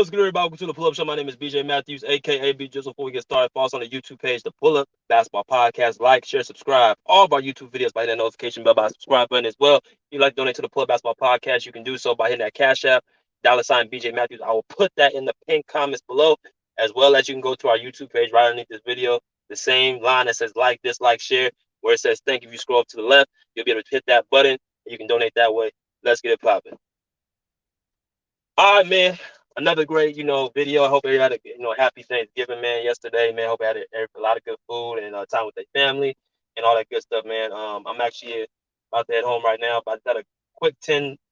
What's good, everybody? Welcome to the Pull Up Show. My name is BJ Matthews, aka B Just. Before we get started, follow us on the YouTube page, the Pull Up Basketball Podcast. Like, share, subscribe. All of our YouTube videos by hitting that notification bell by subscribe button as well. If you'd like to donate to the Pull Up Basketball Podcast, you can do so by hitting that Cash App, $ BJ Matthews. I will put that in the pinned comments below, as well as you can go to our YouTube page right underneath this video. The same line that says like, dislike, share, where it says thank you. If you scroll up to the left, you'll be able to hit that button and you can donate that way. Let's get it popping. All right, man. Another great, video. I hope everybody had a, happy Thanksgiving, man. Yesterday, man. Hope I had a lot of good food and time with their family and all that good stuff, man. I'm actually about to head home right now, but I got a quick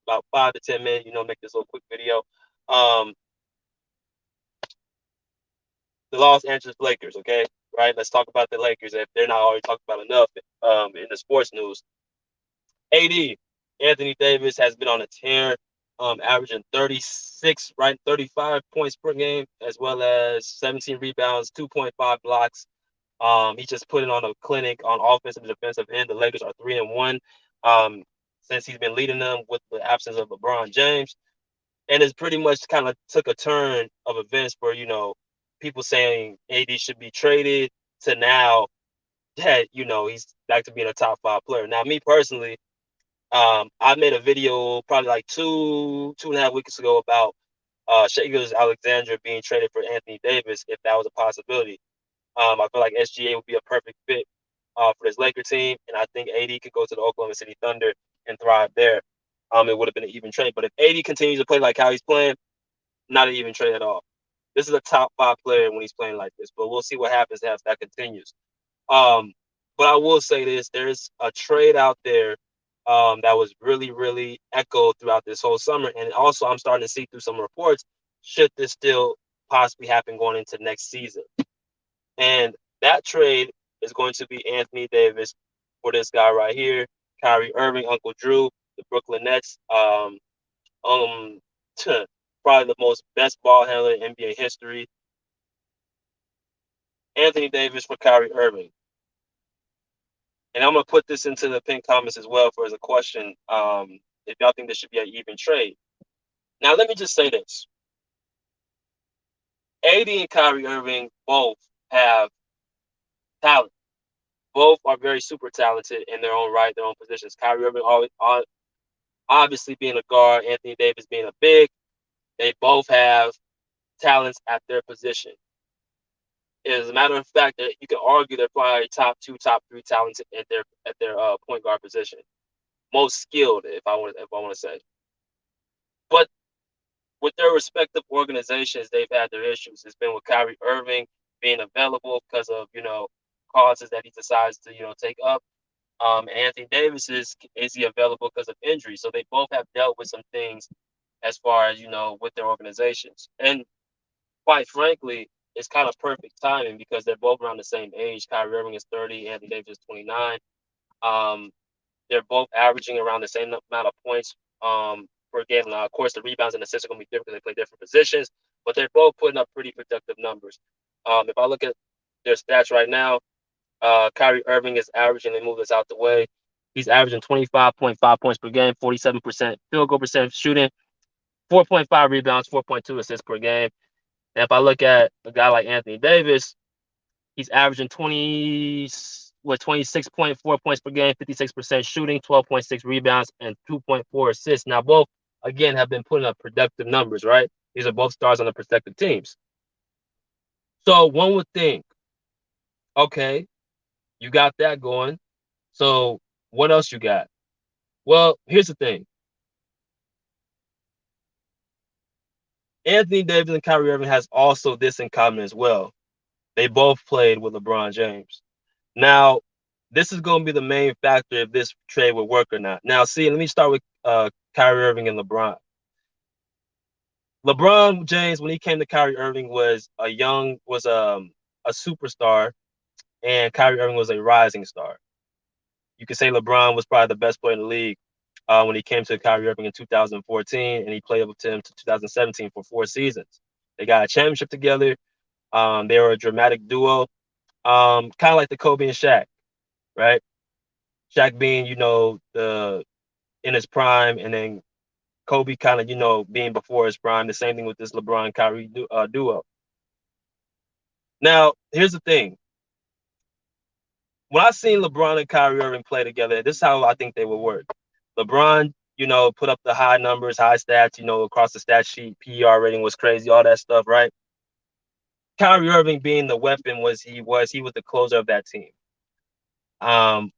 about 5 to 10 minutes, make this little quick video. Um, the Los Angeles Lakers, okay, right? Let's talk about the Lakers if they're not already talked about enough in the sports news. AD, Anthony Davis has been on a tear, averaging 36, right, 35 points per game, as well as 17 rebounds, 2.5 blocks. He just put it on a clinic on offensive and defensive end. The Lakers are 3-1 since he's been leading them with the absence of LeBron James. And it's pretty much kind of took a turn of events where, people saying AD should be traded to now that, he's back to being a top 5 player. Now, me personally, I made a video probably like 2.5 weeks ago about Shai Alexander being traded for Anthony Davis if that was a possibility. I feel like SGA would be a perfect fit for this Laker team, and I think AD could go to the Oklahoma City Thunder and thrive there. It would have been an even trade, but if AD continues to play like how he's playing, not an even trade at all. This is a top 5 player when he's playing like this, but we'll see what happens as that continues. But I will say this: there's a trade out there that was really, really echoed throughout this whole summer. And also, I'm starting to see through some reports, should this still possibly happen going into next season. And that trade is going to be Anthony Davis for this guy right here, Kyrie Irving, Uncle Drew, the Brooklyn Nets. Probably the most best ball handler in NBA history. Anthony Davis for Kyrie Irving. And I'm going to put this into the pinned comments as well as a question, if y'all think this should be an even trade. Now, let me just say this. AD and Kyrie Irving both have talent. Both are very super talented in their own right, their own positions. Kyrie Irving obviously being a guard, Anthony Davis being a big. They both have talents at their position. As a matter of fact, that you can argue they're probably top 2, top 3 talents at their point guard position, most skilled, if I want to say. But with their respective organizations, they've had their issues. It's been with Kyrie Irving being available because of causes that he decides to take up. Anthony Davis is he available because of injury? So they both have dealt with some things as far as with their organizations, and quite frankly, it's kind of perfect timing because they're both around the same age. Kyrie Irving is 30, Anthony Davis is 29. They're both averaging around the same amount of points per game. Now, of course, the rebounds and assists are going to be different because they play different positions, but they're both putting up pretty productive numbers. If I look at their stats right now, Kyrie Irving is averaging, they move this out the way, he's averaging 25.5 points per game, 47% field goal percent shooting, 4.5 rebounds, 4.2 assists per game. And if I look at a guy like Anthony Davis, he's averaging 26.4 points per game, 56% shooting, 12.6 rebounds, and 2.4 assists. Now, both, again, have been putting up productive numbers, right? These are both stars on the respective teams. So one would think, okay, you got that going. So what else you got? Well, here's the thing. Anthony Davis and Kyrie Irving has also this in common as well. They both played with LeBron James. Now, this is going to be the main factor if this trade would work or not. Now, let me start with Kyrie Irving and LeBron. LeBron James, when he came to Kyrie Irving, was a superstar, and Kyrie Irving was a rising star. You could say LeBron was probably the best player in the league when he came to Kyrie Irving in 2014, and he played up to him to 2017 for 4 seasons. They got a championship together. They were a dramatic duo, kind of like the Kobe and Shaq, right? Shaq being, in his prime, and then Kobe kind of, being before his prime. The same thing with this LeBron Kyrie duo. Now, here's the thing. When I seen LeBron and Kyrie Irving play together, this is how I think they would work. LeBron, put up the high numbers, high stats, across the stat sheet. PER rating was crazy, all that stuff, right? Kyrie Irving being the weapon he was the closer of that team. Um,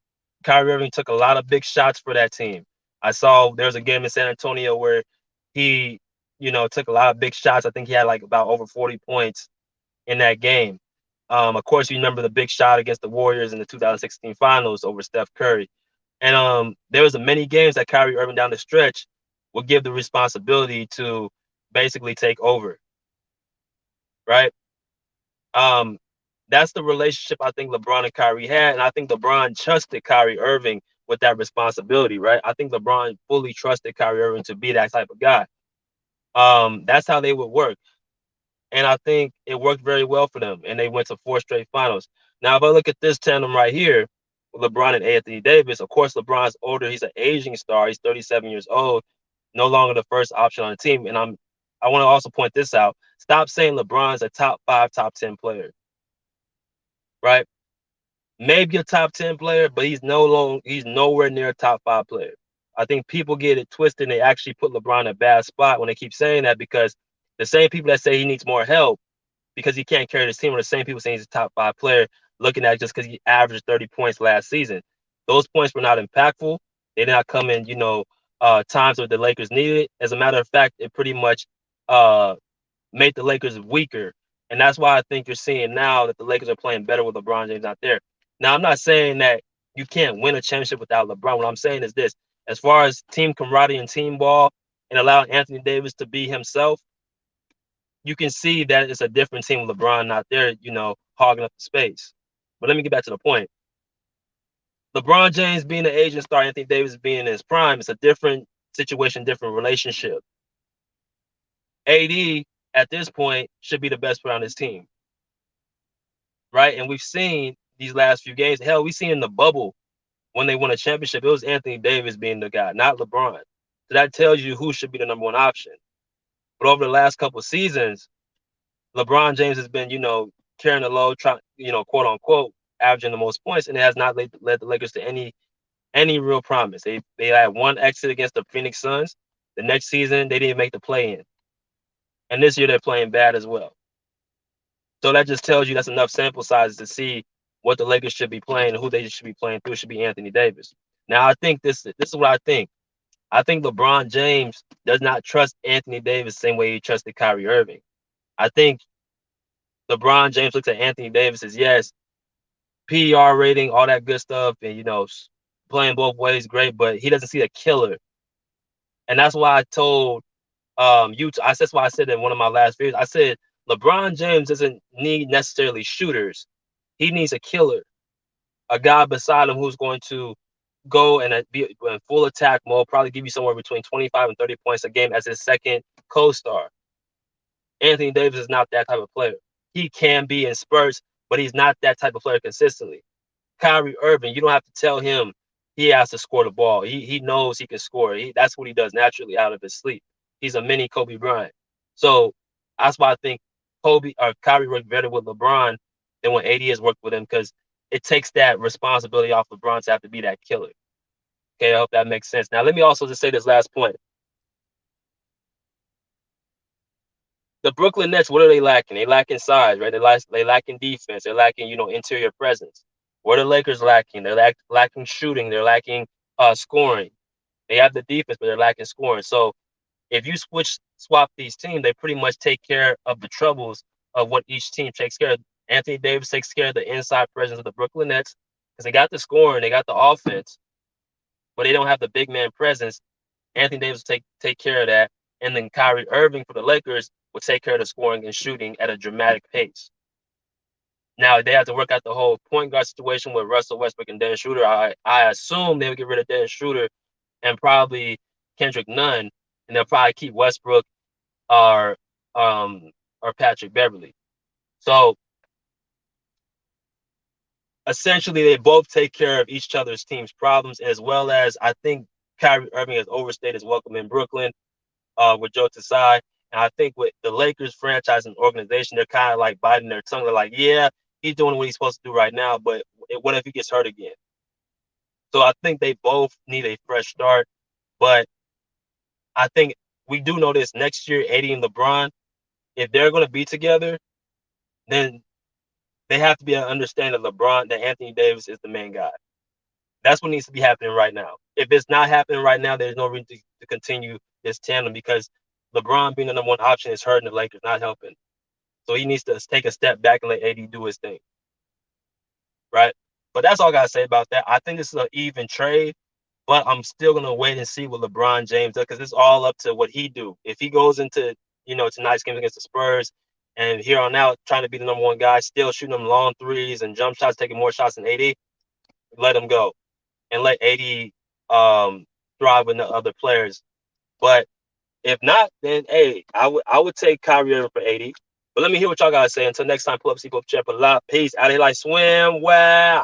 Kyrie Irving took a lot of big shots for that team. I saw there was a game in San Antonio where he, took a lot of big shots. I think he had like about over 40 points in that game. Of course, you remember the big shot against the Warriors in the 2016 Finals over Steph Curry. And there was many games that Kyrie Irving down the stretch would give the responsibility to basically take over, right? Um, that's the relationship I think LeBron and Kyrie had, and I think LeBron trusted Kyrie Irving with that responsibility, right? I think LeBron fully trusted Kyrie Irving to be that type of guy. That's how they would work, and I think it worked very well for them, and they went to 4 straight finals. Now, if I look at this tandem right here, LeBron and Anthony Davis, of course, LeBron's older. He's an aging star. He's 37 years old, no longer the first option on the team. And I want to also point this out. Stop saying LeBron's a top 5, top 10 player, right? Maybe a top 10 player, but he's nowhere near a top 5 player. I think people get it twisted and they actually put LeBron in a bad spot when they keep saying that, because the same people that say he needs more help because he can't carry this team are the same people saying he's a top 5 player, looking at it just because he averaged 30 points last season. Those points were not impactful. They did not come in, times where the Lakers needed it. As a matter of fact, it pretty much uh, made the Lakers weaker. And that's why I think you're seeing now that the Lakers are playing better with LeBron James out there. Now, I'm not saying that you can't win a championship without LeBron. What I'm saying is this: as far as team camaraderie and team ball and allowing Anthony Davis to be himself, you can see that it's a different team with LeBron not there, hogging up the space. But let me get back to the point. LeBron James being the aging star, Anthony Davis being in his prime, it's a different situation, different relationship. AD at this point should be the best player on his team, right? And we've seen these last few games. Hell, we've seen in the bubble when they won a championship, it was Anthony Davis being the guy, not LeBron. So that tells you who should be the number one option. But over the last couple of seasons, LeBron James has been, carrying the load, trying, quote unquote, averaging the most points, and it has not led the Lakers to any real promise. They had one exit against the Phoenix Suns. The next season, they didn't make the play in, and this year they're playing bad as well. So that just tells you that's enough sample sizes to see what the Lakers should be playing and who they should be playing through should be Anthony Davis. Now, I think this is what I think. I think LeBron James does not trust Anthony Davis the same way he trusted Kyrie Irving. I think LeBron James looks at Anthony Davis as, yes, PER rating, all that good stuff, and playing both ways, great, but he doesn't see a killer. And that's why I told that's why I said in one of my last videos, I said LeBron James doesn't need necessarily shooters. He needs a killer, a guy beside him who's going to go and be in full attack mode, probably give you somewhere between 25 and 30 points a game as his second co-star. Anthony Davis is not that type of player. He can be in spurts, but he's not that type of player consistently. Kyrie Irving, you don't have to tell him he has to score the ball. He knows he can score. That's what he does naturally out of his sleep. He's a mini Kobe Bryant. So that's why I think Kyrie worked better with LeBron than when AD has worked with him, because it takes that responsibility off LeBron to have to be that killer. Okay, I hope that makes sense. Now, let me also just say this last point. The Brooklyn Nets, what are they lacking? They lack in size, right? They lack in defense. They're lacking, interior presence. What are the Lakers lacking? They're lacking shooting. They're lacking scoring. They have the defense, but they're lacking scoring. So if you swap these teams, they pretty much take care of the troubles of what each team takes care of. Anthony Davis takes care of the inside presence of the Brooklyn Nets because they got the scoring, they got the offense, but they don't have the big man presence. Anthony Davis will take care of that. And then Kyrie Irving for the Lakers will take care of the scoring and shooting at a dramatic pace. Now, they have to work out the whole point guard situation with Russell Westbrook and Dennis Schroeder. I assume they would get rid of Dennis Schroeder and probably Kendrick Nunn, and they'll probably keep Westbrook or Patrick Beverly. So essentially, they both take care of each other's team's problems, as well as I think Kyrie Irving has overstayed his welcome in Brooklyn. with Joe Tsai. And I think with the Lakers franchise and organization, they're kind of like biting their tongue. They're like, yeah, he's doing what he's supposed to do right now, but what if he gets hurt again? So I think they both need a fresh start. But I think we do know this next year, AD and LeBron, if they're going to be together, then they have to be an understanding of LeBron that Anthony Davis is the main guy. That's what needs to be happening right now. If it's not happening right now, there's no reason to continue this tandem because LeBron being the number one option is hurting the Lakers, not helping. So he needs to take a step back and let AD do his thing, right? But that's all I gotta say about that. I think this is an even trade, but I'm still gonna wait and see what LeBron James does because it's all up to what he do. If he goes into tonight's game against the Spurs and here on out trying to be the number one guy, still shooting them long threes and jump shots, taking more shots than AD, let him go and let AD thrive with the other players. But if not, then hey, I would take Kyrie Irving for AD. But let me hear what y'all gotta say. Until next time, pull up, see, pull up, check a lot. Peace. Out here like swim. Wow.